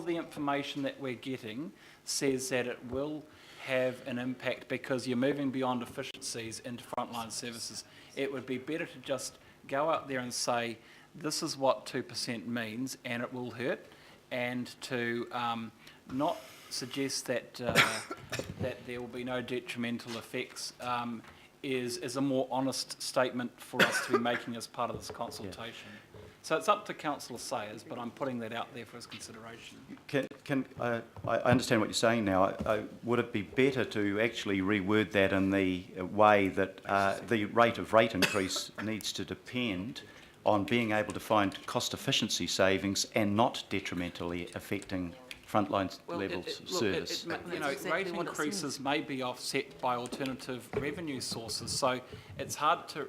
of the information that we're getting says that it will have an impact because you're moving beyond efficiencies into frontline services. It would be better to just go out there and say, this is what 2% means and it will hurt, and to not suggest that that there will be no detrimental effects is a more honest statement for us to be making as part of this consultation. Yeah. So it's up to Councillor Sayers, but I'm putting that out there for his consideration. I understand what you're saying now. Would it be better to actually reword that in the way that the rate of rate increase needs to depend on being able to find cost efficiency savings and not detrimentally affecting frontline levels service? Rate increases may be offset by alternative revenue sources, so it's hard to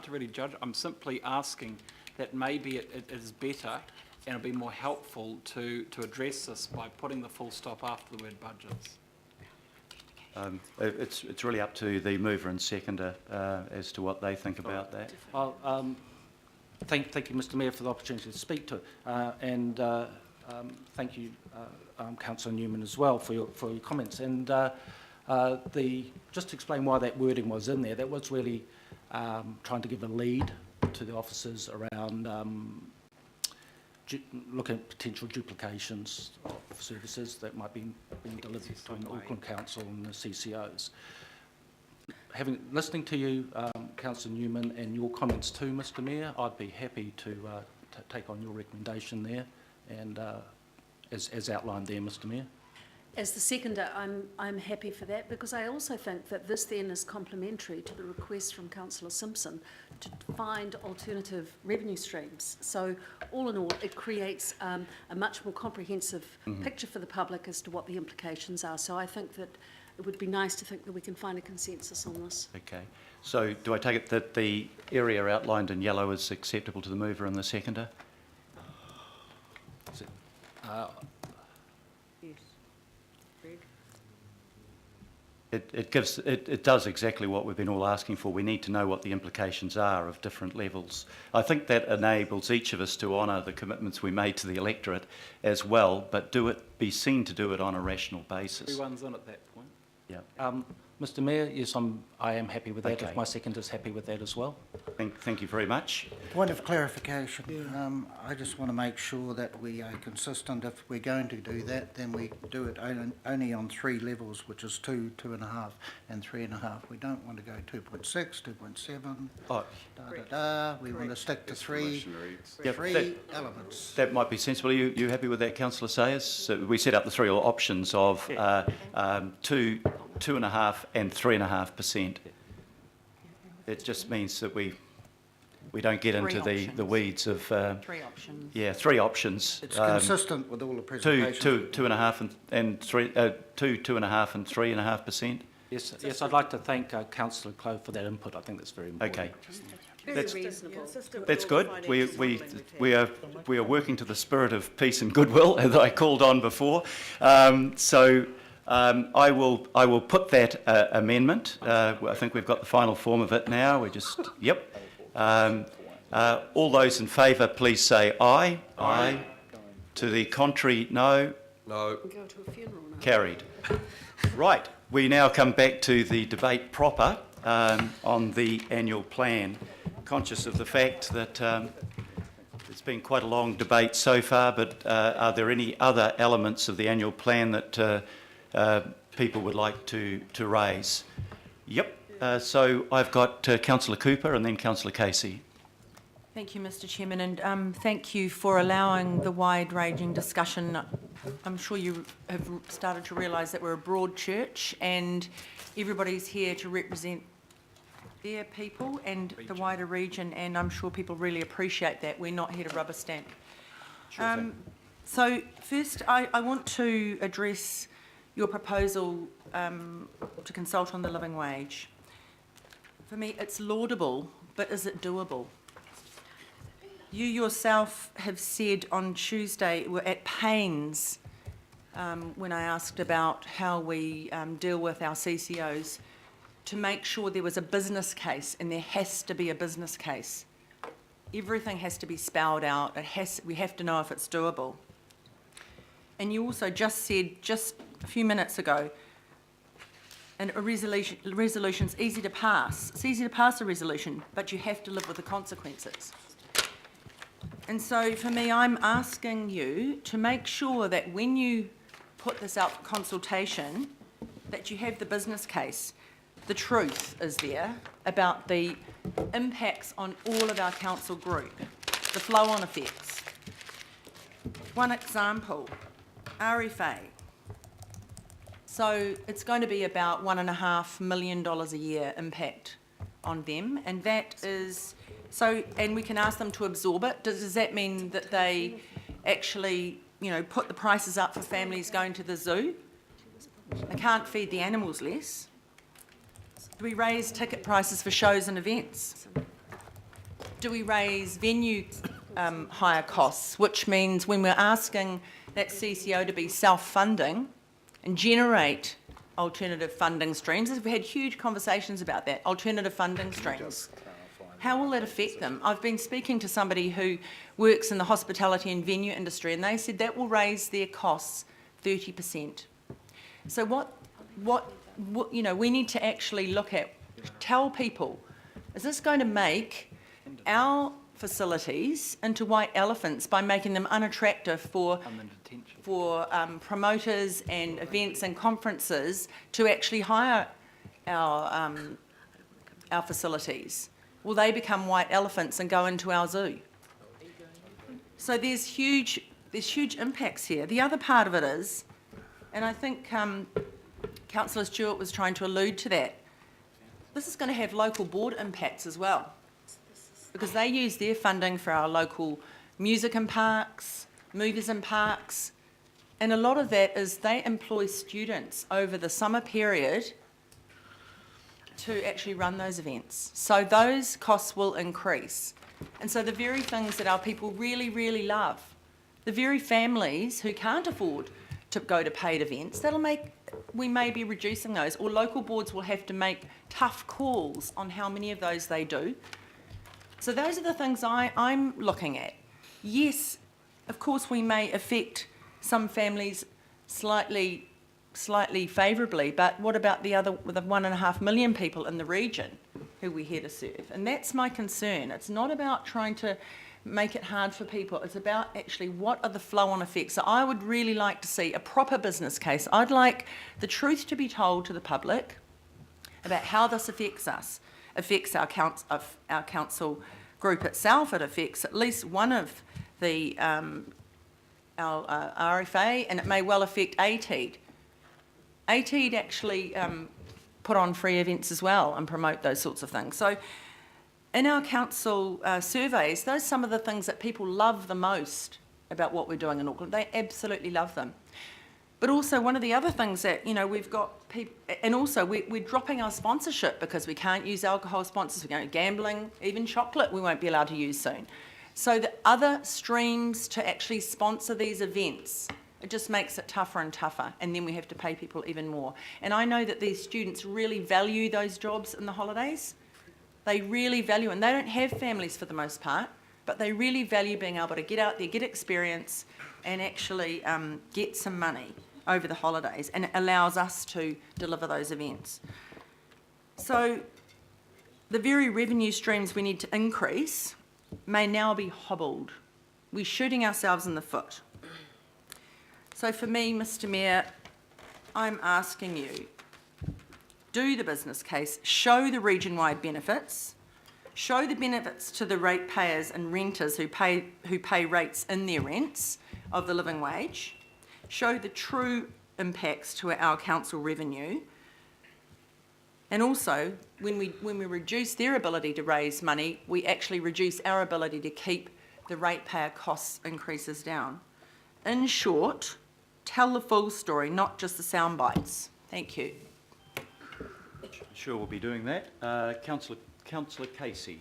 really judge. I'm simply asking that maybe it is better and it'll be more helpful to address this by putting the full stop after the word budgets. It's really up to the mover and seconder as to what they think about that. Well, thank you, Mr. Mayor, for the opportunity to speak to it, and thank you, Councillor Newman, as well for your comments. And just to explain why that wording was in there, that was really trying to give a lead to the officers around looking at potential duplications of services that might be being delivered between Auckland Council and the CCOs. Listening to you, Councillor Newman, and your comments too, Mr. Mayor, I'd be happy to take on your recommendation there, and as outlined there, Mr. Mayor. As the seconder, I'm happy for that, because I also think that this then is complementary to the request from Councillor Simpson to find alternative revenue streams. So all in all, it creates a much more comprehensive picture for the public as to what the implications are. So I think that it would be nice to think that we can find a consensus on this. Okay. So do I take it that the area outlined in yellow is acceptable to the mover and the seconder? Is it, yes. It does exactly what we've been all asking for. We need to know what the implications are of different levels. I think that enables each of us to honour the commitments we made to the electorate as well, but be seen to do it on a rational basis. Everyone's in at that point. Yeah. Mr. Mayor, yes, I am happy with that. Okay. If my seconder is happy with that as well. Thank you very much. Point of clarification. I just want to make sure that we are consistent. If we're going to do that, then we do it only on 3 levels, which is 2, 2.5 and 3.5. We don't want to go 2.6, 2.7, We want to stick to three elements. That might be sensible. Are you happy with that, Councillor Sayers? So we set up the 3 options of 2, 2.5 and 3.5%. It just means that we don't get into the weeds of 3 options. Yeah, 3 options. It's consistent with all the presentations. 2.5 and 3, 2.5 and 3.5%. Yes, I'd like to thank Councillor Clove for that input. I think that's very important. Okay. Very reasonable. That's good. We are working to the spirit of peace and goodwill, as I called on before. I will put that amendment. I think we've got the final form of it now. We're just all those in favour, please say aye. Aye. To the contrary, no. No. Go to a funeral now. Carried. Right. We now come back to the debate proper on the annual plan. Conscious of the fact that it's been quite a long debate so far, but are there any other elements of the annual plan that people would like to raise? Yep. So I've got Councillor Cooper and then Councillor Casey. Thank you, Mr. Chairman, and thank you for allowing the wide-ranging discussion. I'm sure you have started to realise that we're a broad church and everybody's here to represent their people and the wider region, and I'm sure people really appreciate that. We're not here to rubber stamp. So first, I want to address your proposal to consult on the living wage. For me, it's laudable, but is it doable? You yourself have said on Tuesday, were at pains when I asked about how we deal with our CCOs, to make sure there was a business case, and there has to be a business case. Everything has to be spelled out. We have to know if it's doable. And you also just said, just a few minutes ago, and a resolution's easy to pass. It's easy to pass a resolution, but you have to live with the consequences. And so for me, I'm asking you to make sure that when you put this out for consultation, that you have the business case. The truth is there about the impacts on all of our council group, the flow-on effects. One example, RFA. So it's going to be about $1.5 million a year impact on them, and that is, so, and we can ask them to absorb it. Does that mean that they actually, put the prices up for families going to the zoo? They can't feed the animals less. Do we raise ticket prices for shows and events? Do we raise venue hire costs, which means when we're asking that CCO to be self-funding and generate alternative funding streams, we've had huge conversations about that, alternative funding streams. How will that affect them? I've been speaking to somebody who works in the hospitality and venue industry, and they said that will raise their costs 30%. So what we need to actually look at, tell people, is this going to make our facilities into white elephants by making them unattractive for promoters and events and conferences to actually hire our facilities? Will they become white elephants and go into our zoo? So there's huge impacts here. The other part of it is, and I think Councillor Stewart was trying to allude to that, this is going to have local board impacts as well, because they use their funding for our local music and parks, movies and parks, and a lot of that is they employ students over the summer period to actually run those events. So those costs will increase. And so the very things that our people really, really love, the very families who can't afford to go to paid events, we may be reducing those, or local boards will have to make tough calls on how many of those they do. So those are the things I'm looking at. Yes, of course we may affect some families slightly favourably, but what about the 1.5 million people in the region who we're here to serve? And that's my concern. It's not about trying to make it hard for people. It's about actually what are the flow-on effects. So I would really like to see a proper business case. I'd like the truth to be told to the public about how this affects us. Affects our council group itself. It affects at least one of the our RFA, and it may well affect ATEED. ATEED actually put on free events as well and promote those sorts of things. So in our council surveys, those are some of the things that people love the most about what we're doing in Auckland. They absolutely love them. But also one of the other things that, we've got people, and also we're dropping our sponsorship because we can't use alcohol sponsors, we're going to gambling, even chocolate we won't be allowed to use soon. So the other streams to actually sponsor these events, it just makes it tougher and tougher, and then we have to pay people even more. And I know that these students really value those jobs in the holidays. They really value, and they don't have families for the most part, but they really value being able to get out there, get experience, and actually get some money over the holidays, and it allows us to deliver those events. So the very revenue streams we need to increase may now be hobbled. We're shooting ourselves in the foot. So for me, Mr. Mayor, I'm asking you, do the business case, show the region-wide benefits, show the benefits to the ratepayers and renters who pay rates in their rents of the living wage, show the true impacts to our council revenue, and also when we reduce their ability to raise money, we actually reduce our ability to keep the ratepayer costs increases down. In short, tell the full story, not just the sound bites. Thank you. Sure, we'll be doing that. Councillor Casey.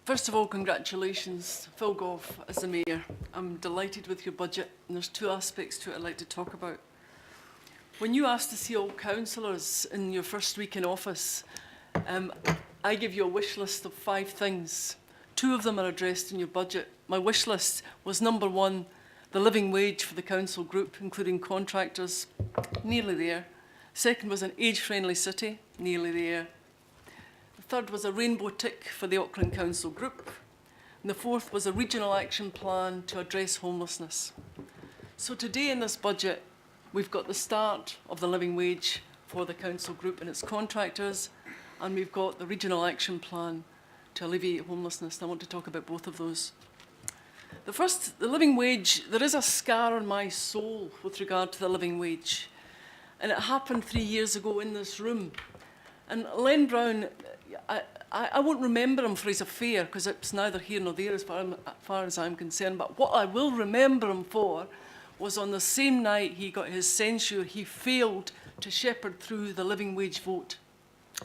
First of all, congratulations, Phil Goff, as the Mayor. I'm delighted with your budget, and there's two aspects to it I'd like to talk about. When you asked to see all councillors in your first week in office, I give you a wish list of 5 things. 2 of them are addressed in your budget. My wish list was, number 1, The living wage for the council group, including contractors, nearly there. Second was an age-friendly city, nearly there. The third was a rainbow tick for the Auckland Council group. And the fourth was a regional action plan to address homelessness. So today in this budget, we've got the start of the living wage for the council group and its contractors, and we've got the regional action plan to alleviate homelessness. I want to talk about both of those. The first, the living wage, there is a scar on my soul with regard to the living wage. And it happened 3 years ago in this room. And Len Brown, I won't remember him for his affair, because it's neither here nor there as far as I'm concerned, but what I will remember him for was on the same night he got his censure, he failed to shepherd through the living wage vote.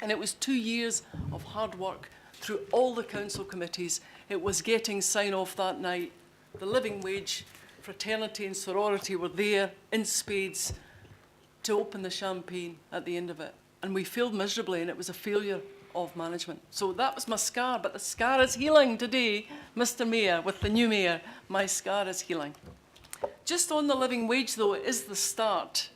And it was 2 years of hard work through all the council committees. It was getting sign-off that night. The living wage, fraternity and sorority were there in spades to open the champagne at the end of it. And we failed miserably, and it was a failure of management. So that was my scar, but the scar is healing today, Mr. Mayor, with the new mayor. My scar is healing. Just on the living wage, though, it is the start.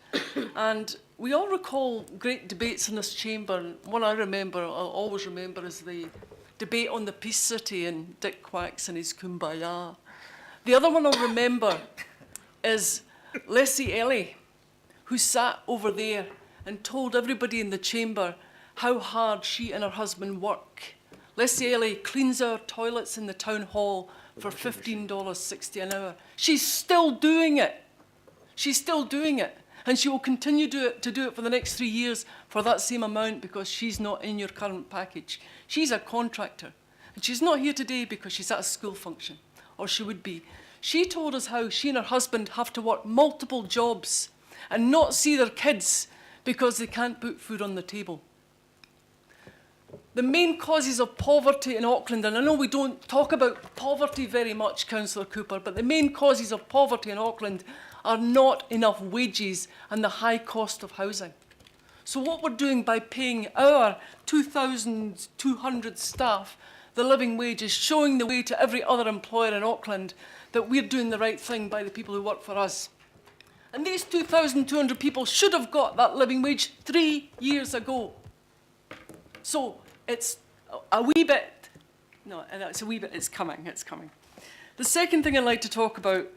And we all recall great debates in this chamber. And what I remember, I'll always remember, is the debate on the Peace City and Dick Quacks and his Kumbaya. The other one I'll remember is Leslie Ellie, who sat over there and told everybody in the chamber how hard she and her husband work. Leslie Ellie cleans our toilets in the town hall for $15.60 an hour. She's still doing it. She's still doing it. And she will continue to do it for the next 3 years for that same amount, because she's not in your current package. She's a contractor. And she's not here today because she's at a school function, or she would be. She told us how she and her husband have to work multiple jobs and not see their kids because they can't put food on the table. The main causes of poverty in Auckland, and I know we don't talk about poverty very much, Councillor Cooper, but the main causes of poverty in Auckland are not enough wages and the high cost of housing. So what we're doing by paying our 2,200 staff the living wage is showing the way to every other employer in Auckland that we're doing the right thing by the people who work for us. And these 2,200 people should have got that living wage 3 years ago. So it's a wee bit, no, it's a wee bit, it's coming. The second thing I'd like to talk about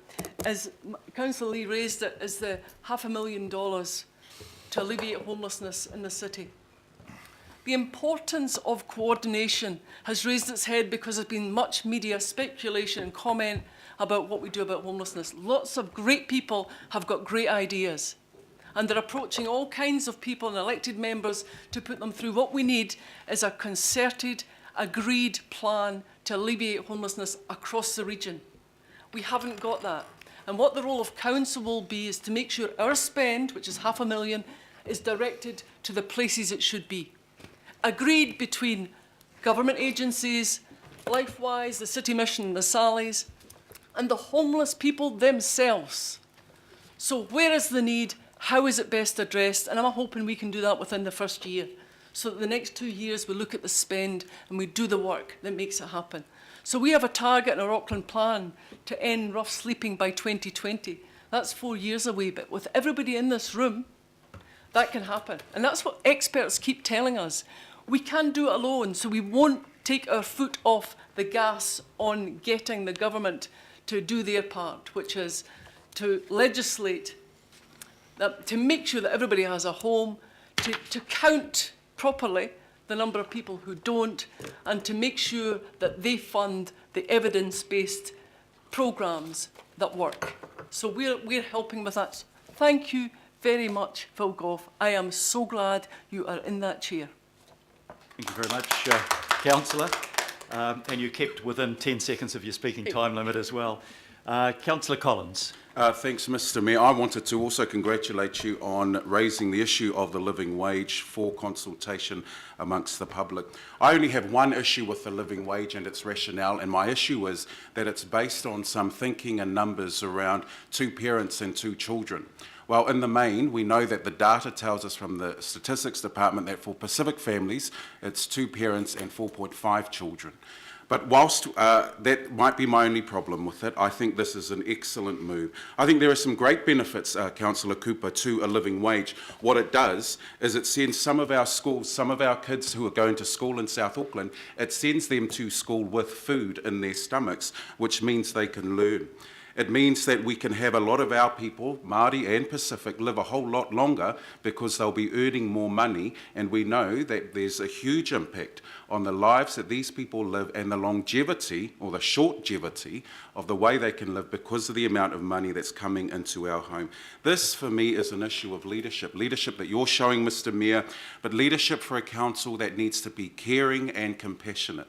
is, Councillor Lee raised it, is the $500,000 to alleviate homelessness in the city. The importance of coordination has raised its head because there's been much media speculation and comment about what we do about homelessness. Lots of great people have got great ideas, and they're approaching all kinds of people and elected members to put them through. What we need is a concerted, agreed plan to alleviate homelessness across the region. We haven't got that. And what the role of council will be is to make sure our spend, which is $500,000, is directed to the places it should be. Agreed between government agencies, LifeWise, the City Mission, the Sallies, and the homeless people themselves. So where is the need? How is it best addressed? And I'm hoping we can do that within the first year, so that the next 2 years we look at the spend and we do the work that makes it happen. So we have a target in our Auckland plan to end rough sleeping by 2020. That's 4 years away, but with everybody in this room, that can happen. And that's what experts keep telling us. We can't do it alone, so we won't take our foot off the gas on getting the government to do their part, which is to legislate, to make sure that everybody has a home, to count properly the number of people who don't, and to make sure that they fund the evidence-based programmes that work. So we're helping with that. Thank you very much, Phil Goff. I am so glad you are in that chair. Thank you very much, Councillor. And you kept within 10 seconds of your speaking time limit as well. Councillor Collins. Thanks, Mr. Mayor. I wanted to also congratulate you on raising the issue of the living wage for consultation amongst the public. I only have one issue with the living wage and its rationale, and my issue is that it's based on some thinking and numbers around 2 parents and 2 children. Well, in the main, we know that the data tells us from the Statistics Department that for Pacific families, it's 2 parents and 4.5 children. But whilst that might be my only problem with it, I think this is an excellent move. I think there are some great benefits, Councillor Cooper, to a living wage. What it does is it sends some of our schools, some of our kids who are going to school in South Auckland, it sends them to school with food in their stomachs, which means they can learn. It means that we can have a lot of our people, Māori and Pacific, live a whole lot longer because they'll be earning more money, and we know that there's a huge impact on the lives that these people live and the longevity or the shortgevity of the way they can live because of the amount of money that's coming into our home. This, for me, is an issue of leadership that you're showing, Mr. Mayor, but leadership for a council that needs to be caring and compassionate.